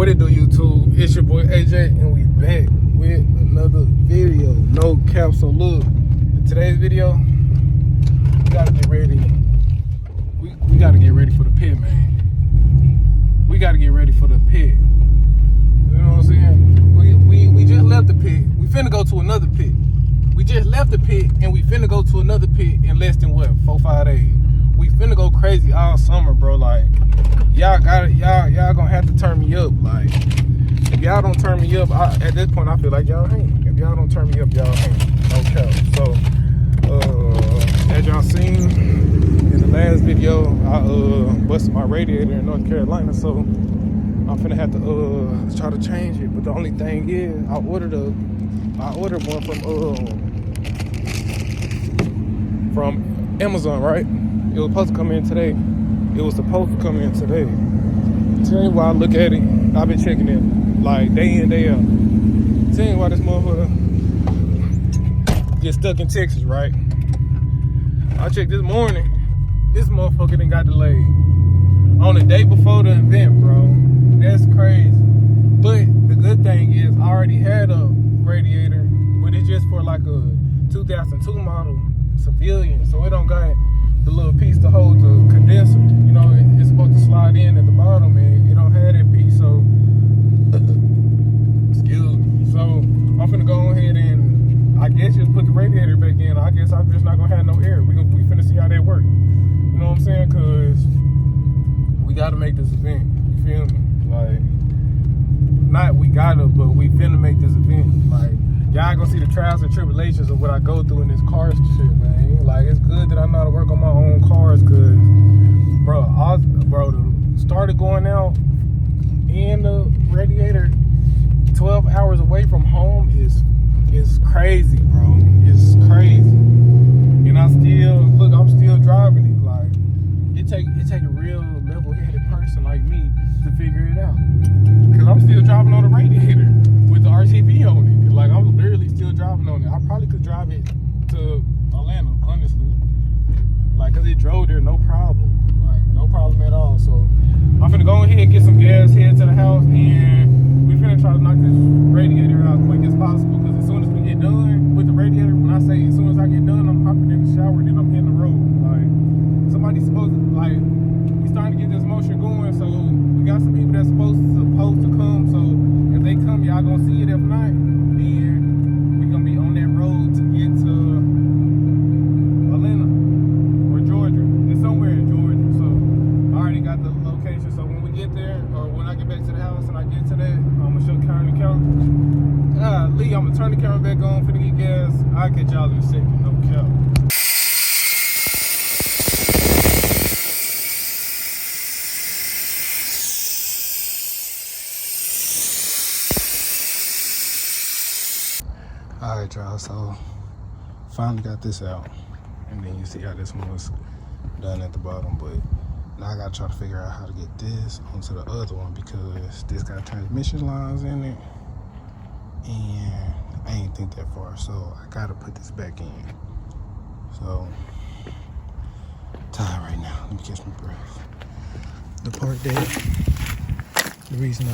What it do, YouTube? It's your boy AJ, and we back with another video. No cap. So look, in today's video, we gotta get ready. We gotta get ready for the pit, man. We gotta get ready for the pit. You know what I'm saying? We just left the pit. We finna go to another pit. We just left the pit, and we finna go to another pit in less than what, 4-5 days. We finna go crazy all summer, bro. Like, y'all gonna have to turn me up. Like, if y'all don't turn me up, at this point I feel like y'all hang. If y'all don't turn me up, y'all hang. No cap. So, as y'all seen in the last video, I busted my radiator in North Carolina, so I'm finna have to try to change it. But the only thing is, I ordered one from Amazon, right? It was supposed to come in today. Tell you why I look at it. I've been checking it like day in, day out. Tell you why this motherfucker get stuck in Texas, right? I checked this morning. This motherfucker done got delayed on the day before the event, bro. That's crazy. But the good thing is I already had a radiator, but it's just for like a 2002 model civilian, so it don't got the little piece to hold the condenser. You know, it's supposed to slide in at the bottom, and it don't have that piece. So, excuse me. So I'm finna go ahead and I guess just put the radiator back in. I guess I'm just not gonna have no air. We finna see how that work. You know what I'm saying? Cause we gotta make this event. You feel me? Like, not we gotta, but we finna make this event. Like, y'all gonna see the trials and tribulations of what I go through in this car shit, man. Like, it's good that I know how to work on my own cars, cause, bro, started going out in the radiator 12 hours away from home is crazy, bro. It's crazy. And I'm still driving it. Like, it take a real level-headed person like me to figure it out. Cause I'm still driving on the radiator with the RCP on it. Like, I'm literally still driving on it. I probably could drive it to Atlanta, honestly. Like, cause it drove there no problem. Like, no problem at all. So I'm finna go ahead and get some gas, head to the house, and we finna try to knock this radiator out as quick as possible. Cause as soon as we get done with the radiator, when I say as soon as I get done, I'm hopping in the shower, then I'm hitting the road. Like, somebody's supposed to, like, we starting to get this motion going, so we got some people that's supposed to come. So if they come, y'all gonna see it. If not, then we gonna be on that road to get to Atlanta or Georgia. It's somewhere in Georgia. So I already got the location. So when we get there, or when I get back to the house and I get to that, I'm gonna show Karen the camera. Lee, I'm gonna turn the camera back on for the get gas. I'll catch y'all in a second. No cap. Alright, y'all, so finally got this out, and then you see how this one was done at the bottom, but now I gotta try to figure out how to get this onto the other one, because this got transmission lines in it, and I ain't think that far, so I gotta put this back in. So, tired right now, let me catch my breath. The part that, the reason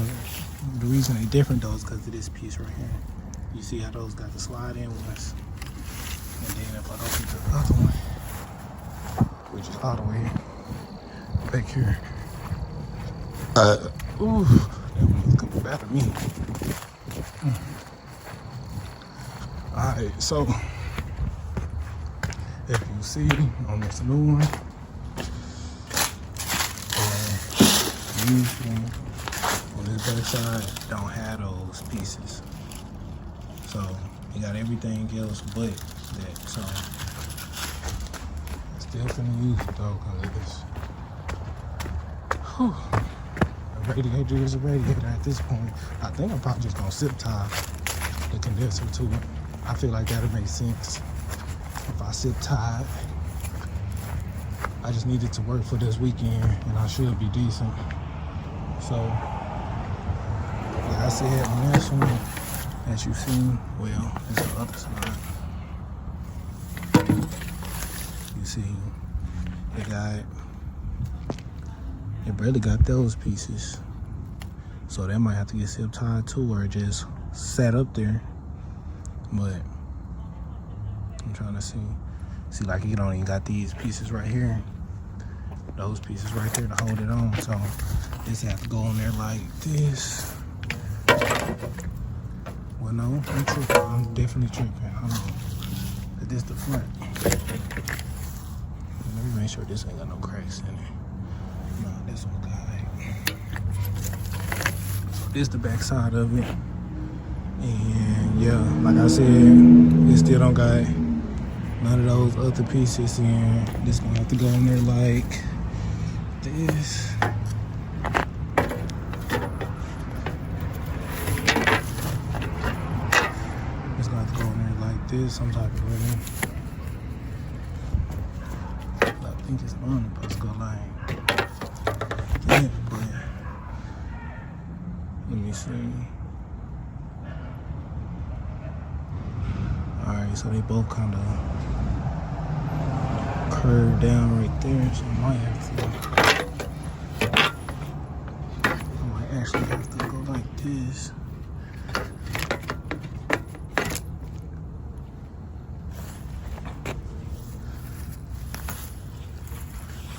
they different though is because of this piece right here. You see how those got the slide in ones, and then if I go to the other one, which is all the way back here, ooh, that one's coming back at me. Alright, so if you see on this new one, usually on this back side don't have those pieces. So you got everything else but that. So still finna use it though, cause it's a radiator is a radiator at this point. I think I'm probably just gonna zip tie the condenser to it. I feel like that'll make sense if I zip tie it. I just need it to work for this weekend, and I should be decent. So like I said on this one, as you've seen, well, there's the other side. You see, it barely got those pieces. So that might have to get zip tied too, or just sat up there. But I'm trying to see like it only got these pieces right here, those pieces right there to hold it on. So this have to go on there like this. Well, no, I'm tripping. I'm definitely tripping. Hold on. This the front. Let me make sure this ain't got no cracks in it. No, this one got it. So this the back side of it. And yeah, like I said, it still don't got none of those other pieces in. This gonna have to go in there like this. It's gonna have to go in there like this, some type of way. I think it's on the supposed to go like that, but let me see. Alright, so they both kind of curve down right there, so I might actually have to go like this.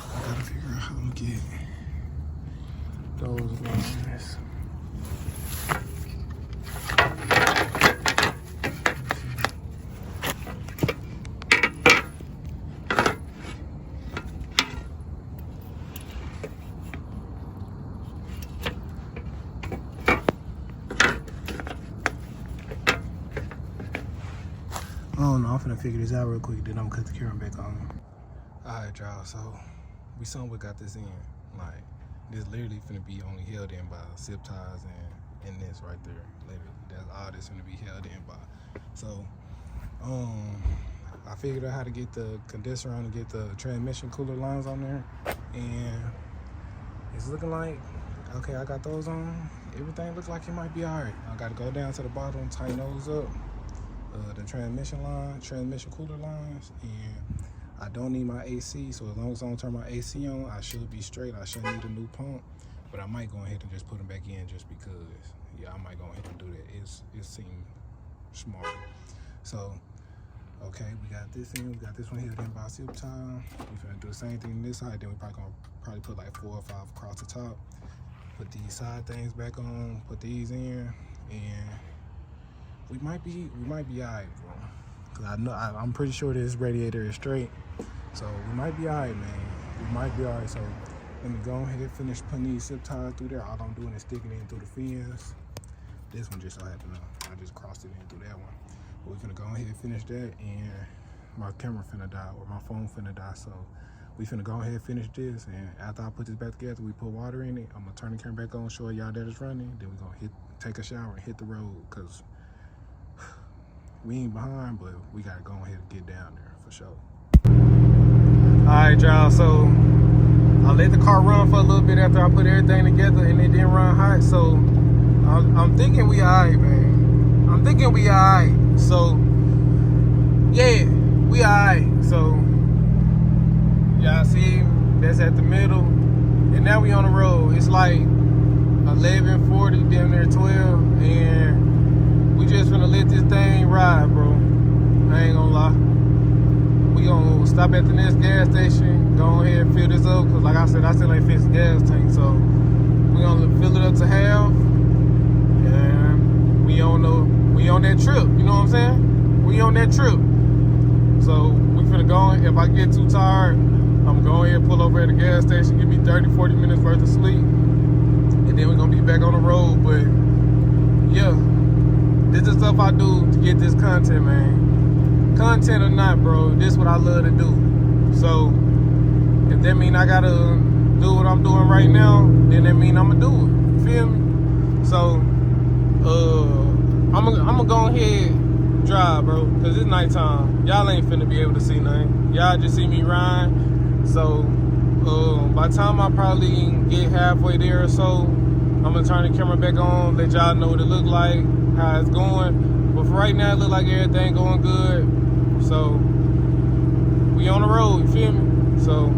I gotta figure out how to get those lines. Oh no, I'm finna figure this out real quick, then I'm gonna cut the camera back on. Alright y'all, so we somewhat got this in. Like, this literally finna be only held in by zip ties and this right there. Literally, that's all this finna be held in by. So, I figured out how to get the condenser on and get the transmission cooler lines on there. And it's looking like, okay, I got those on. Everything looks like it might be alright. I gotta go down to the bottom, tighten those up. The transmission cooler lines, and I don't need my AC, so as long as I don't turn my AC on, I should be straight. I shouldn't need a new pump, but I might go ahead and just put them back in just because. Yeah, I might go ahead and do that. It seems smart. So, okay, we got this in. We got this one here in by zip tie. We're gonna do the same thing on this side. Then we're probably put like 4 or 5 across the top. Put these side things back on. Put these in, and we might be alright, bro. Cause I'm pretty sure this radiator is straight, so we might be alright, man. We might be alright. So let me go ahead and finish putting these zip ties through there. All I'm doing is sticking it in through the fins. This one just so happened I just crossed it in through that one. But we're gonna go ahead and finish that, and my camera finna die or my phone finna die. So we finna go ahead and finish this, and after I put this back together, we put water in it. I'm gonna turn the camera back on, show y'all that it's running. Then we're gonna take a shower and hit the road, cause we ain't behind, but we gotta go ahead and get down there for sure. Alright y'all, so I let the car run for a little bit after I put everything together, and it didn't run hot, so I'm thinking we alright, man. I'm thinking we alright. So yeah, we alright. So y'all see, that's at the middle, and now we on the road. It's like 11:40, damn near 12, and we just finna let this thing ride, bro. I ain't gonna lie. We gonna stop at the next gas station, go ahead and fill this up, cause like I said, I still ain't fixed the gas tank, so we gonna fill it up to half, and we on that trip, you know what I'm saying? We on that trip. So we finna go, if I get too tired, I'm gonna go ahead and pull over at the gas station, give me 30-40 minutes worth of sleep, and then we're gonna be back on the road. But yeah, this is stuff I do to get this content, man. Content or not, bro, this is what I love to do. So if that mean I gotta do what I'm doing right now, then that mean I'ma do it. You feel me? So I'm gonna go ahead and drive, bro, cause it's nighttime. Y'all ain't finna be able to see nothing. Y'all just see me ride. So by the time I probably get halfway there or so, I'm gonna turn the camera back on, let y'all know what it look like, how it's going. But for right now, it look like everything going good. So we on the road, you feel me? So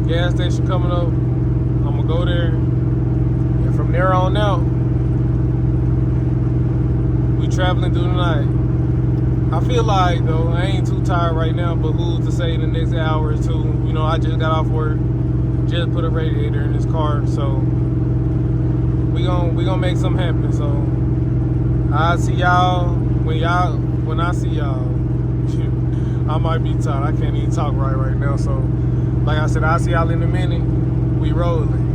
gas station coming up. I'm gonna go there and from there on out, we traveling through the night. I feel like, though, I ain't too tired right now, but who's to say the next hour or two? You know, I just got off work, just put a radiator in this car, so we gonna make something happen. So I'll see y'all when I see y'all. I might be tired. I can't even talk right now. So like I said, I'll see y'all in a minute. We rolling.